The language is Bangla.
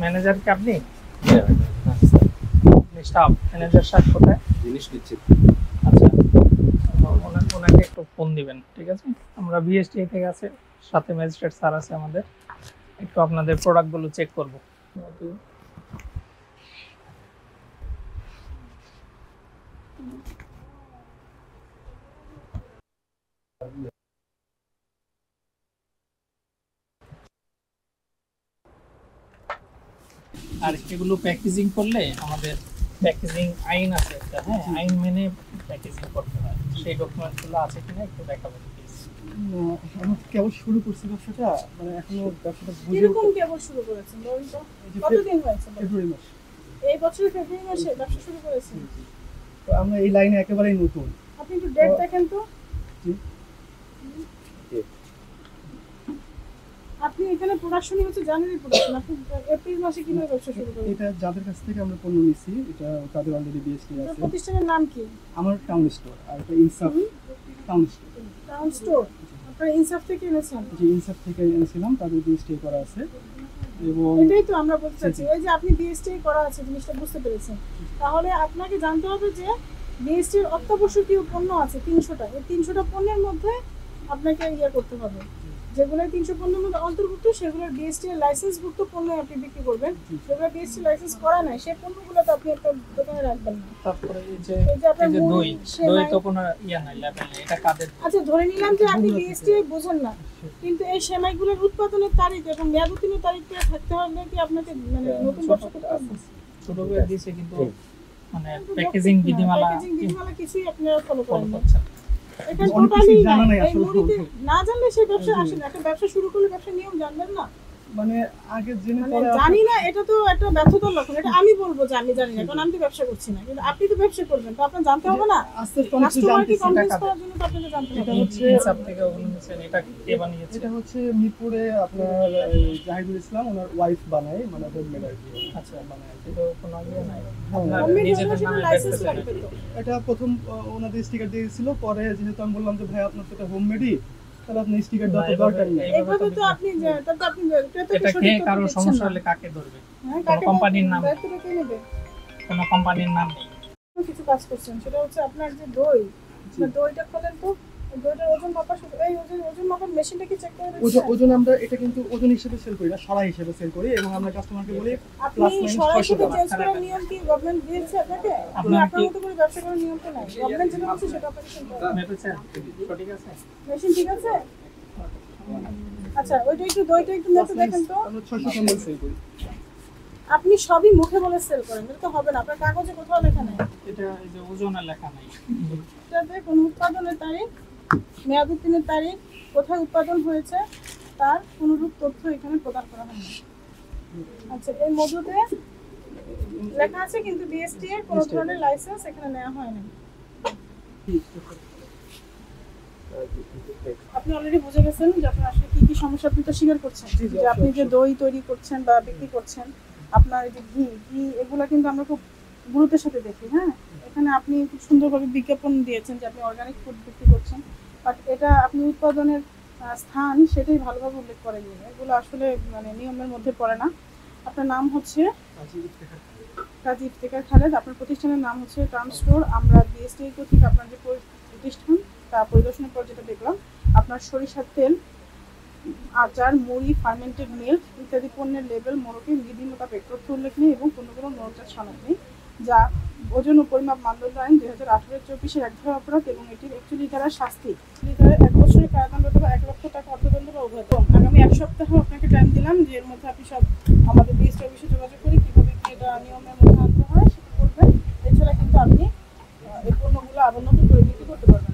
ম্যানেজার কি আপনি? স্টাফ ম্যানেজার সাহেব কোথায়? জিনিস নিচ্ছে। আচ্ছা, ওনাকে একটু ফোন দিবেন, ঠিক আছে? আমরা বিএসটি থেকে আছে, সাথে ম্যাজিস্ট্রেট স্যার আছে আমাদের, একটু আপনাদের প্রোডাক্টগুলো চেক করব। আর এগুলো প্যাকেজিং করলে আমাদের প্যাকেজিং আইন আছে একটা, হ্যাঁ, আইন মেনে প্যাকেজিং করতে হয়। সেই ডকুমেন্টগুলো আছে কিনা একটু দেখাবেন প্লিজ। আমি কেবল শুরু করছি ব্যবসাটা, মানে এখনো ব্যবসাটা বুঝে কিরকম কেবল শুরু করেছেন বলুন তো? কতদিন হয়েছে? ফেব্রুয়ারি মাস। এই বছরের ফেব্রুয়ারি মাসে ব্যবসা শুরু করেছেন? তো আমরা এই লাইনে একেবারেই নতুন। আপনি একটু ডেট দেখেন তো। জি। আপনি এখানে প্রোডাকশনই হচ্ছে জানুয়ারি প্রোডাকশন, আপনি এপ্রিল মাসে কিভাবে ব্যবসা শুরু করেন? এটা যাদের কাছ থেকে আমরা পণ্য নিছি, এটা তাদের অলরেডি বিএসটি আছে। প্রতিষ্ঠানের নাম কি? আমার টাউন স্টোর, আর এটা ইনসাফ টাউন স্টোর। Town store. আপনারা ইনসাফ থেকে এনেছেন? জি, ইনসাফ থেকে এনেছিলাম, তাদের বিএসটি করা আছে। এবং এটাই তো আমরা বলতে চাচ্ছি, এই যে আপনি বিএসটি করা আছে জিনিসটা বুঝতে পেরেছেন, তাহলে আপনাকে জানতে হবে যে বিএসটির অত্যাবশ্যকীয় পণ্য আছে 300টা। এই 300টা পণ্যের মধ্যে আপনাকে ইয়ে করতে হবে, যেগুলো 300 পণ্যের মধ্যে অন্তর্ভুক্ত সেগুলোর বিএসটি এর লাইসেন্সভুক্ত পণ্য আপনি বিক্রি করবেন। যেগুলো বিএসটি লাইসেন্স করা নাই সেই পণ্যগুলো তো আপনি একটা দোকানে রাখবেন না। তারপরে এই যে আপনার দই তো কোনো ইয়া নাই, লেভেল নেই, এটা কাদের? আচ্ছা, ধরে নিলাম যে আপনি বিএসটি বুঝেন না, কিন্তু এই সেমাইগুলোর উৎপাদনের তারিখ এবং মেয়াদ উত্তীর্ণের তারিখটা থাকতে হবে কি আপনাকে, মানে নতুন ব্যবসা করতে হবে? ছোট করে দিয়েছে কিন্তু মানে প্যাকেজিং বিধিমালা কিছুই আপনারা ফলো করেন না। করছেন। এটা টোটালি জানা নাই আসলে। না জানলে সেই ব্যবসা আসে না। একটা ব্যবসা শুরু করলে ব্যবসা নিয়ম জানবেন না, মানে আগে জেনে মানে পরে জানি না, এটা তো একটা ব্যর্থতার লক্ষণ। এটা আমি বলবো যে আমি জানি না, কারণ আমি তো ব্যবসা করছি না, কিন্তু আপনি তো ব্যবসা করবেন, তো আপনার জানতে হবে না। আস্তে আস্তে অনেক কিছু কাস্টমারকে জানতেছি। কনভিন্স করার জন্য তো আপনাকে জানতে হবে। এটা হচ্ছে ইনসাফ থেকে ওগুলো নিছেন, এটা কে বানিয়েছে? এটা হচ্ছে মিরপুরে আপনার জাহিদুল ইসলাম, ওনার ওয়াইফ বানায়, মানে হোমমেড আর কি। আচ্ছা, মানে এটা কোনো ইয়ে নাই, হ্যাঁ, আপনার হোমমেড নিজেদের জন্য নামে লাইসেন্স ব্যবসা লাগবে তো। এটা প্রথম ওনাদের স্টিকার দিয়েছিল, পরে যেহেতু আমি বললাম যে ভাই আপনার তো এটা হোমমেডই, তাহলে আপনি স্টিকার দেওয়ার তো দরকার নেই। এইভাবে তো আপনি তাতে আপনি এটা কে কারো সমস্যা হলে কাকে ধরবে? কোন কোম্পানির নাম, দায়িত্বটা কে নেবে? কোন কোম্পানির নাম নেই। কিছু কাজ করছেন, সেটা হচ্ছে আপনার যে দই, দইটা খোলেন তো, দইটার ওজন মাপা শুধু এই ওজন মাপার মেশিনটা কি চেক করে দিচ্ছেন? ওজন আমরা এটা কিন্তু ওজন হিসেবে সেল করি না, সরা হিসেবে সেল করি, এবং আমরা কাস্টমারকে বলি আপনি প্লাস মাইনাস সরাসরি 600 টাকা। চেঞ্জ করার নিয়ম কি গভর্নমেন্ট দিয়েছে আপনাকে? আপনি আপনার মতো করে ব্যবসা করার নিয়ম তো নাই, গভর্নমেন্ট যেটা বলছে সেটা আপনাকে শুনতে হবে। মেপেছেন? সঠিক আছে? মেশিন ঠিক আছে? আচ্ছা, ওইটা একটু দইটা একটু মেপে দেখেন তো। আমরা 600 ml সেল করি। আপনি সবই মুখে বলে সেল করেন, এটা তো হবে না, আপনার কাগজে কোথাও লেখা নাই। এটা এই যে ওজনে লেখা নাই। এটাতে কোনো উৎপাদনের তারিখ, মেয়াদ উত্তীর্ণের তারিখ, কোথায় উৎপাদন হয়েছে তার কোনরূপ তথ্য এখানে প্রদান করা হয় না। আচ্ছা, এই মধুতে লেখা আছে কিন্তু বিএসটি এর কোনো ধরনের লাইসেন্স এখানে নেওয়া হয় না। আপনি অলরেডি বুঝে গেছেন যে আপনার আসলে কি কি সমস্যা আপনি তো স্বীকার করছেন, যে আপনি যে দই তৈরি করছেন বা বিক্রি করছেন, আপনার এই যে ঘি এগুলো কিন্তু আমরা খুব গুরুত্বের সাথে দেখি। হ্যাঁ, এখানে আপনি খুব সুন্দরভাবে বিজ্ঞাপন দিয়েছেন যে আপনি অর্গানিক ফুড বিক্রি করছেন, বাট এটা আপনি উৎপাদনের স্থান সেটাই ভালোভাবে উল্লেখ করেননি। এগুলো আসলে মানে নিয়মের মধ্যে পড়ে না। আপনার নাম হচ্ছে কাজী ইফতেখার খালেদ, আপনার প্রতিষ্ঠানের নাম হচ্ছে টাউন স্টোর। আমরা বিএসটি কর্তৃক আপনার যে প্রতিষ্ঠান তা পরিদর্শনের পর যেটা দেখলাম, আপনার সরিষার তেল, আচার, মুড়ি, ফার্মেন্টেড মিল্ক ইত্যাদি পণ্যের লেবেল মোড়কে বিধি মোতাবেক তথ্য উল্লেখ নেই এবং কোনো নৌজাত সনদ নেই, যা ওজন ও পরিমাপ মানদণ্ড আইন 2018-24 এক ধারা অপরাধ এবং এটির 41 ধারার শাস্তি। 1 বছরের কারাদণ্ড অথবা 1 লক্ষ টাকা অর্থদণ্ড বা উভয়। আগামী 1 সপ্তাহ আপনাকে টাইম দিলাম, যে এর মধ্যে আপনি সব আমাদের বিএসটি অফিসে যোগাযোগ করে কিভাবে এটা নিয়মের মধ্যে আনতে হয় সেটা করবেন। এছাড়া কিন্তু আপনি এই পণ্যগুলো আবার নতুন করে বিক্রি করতে পারবেন।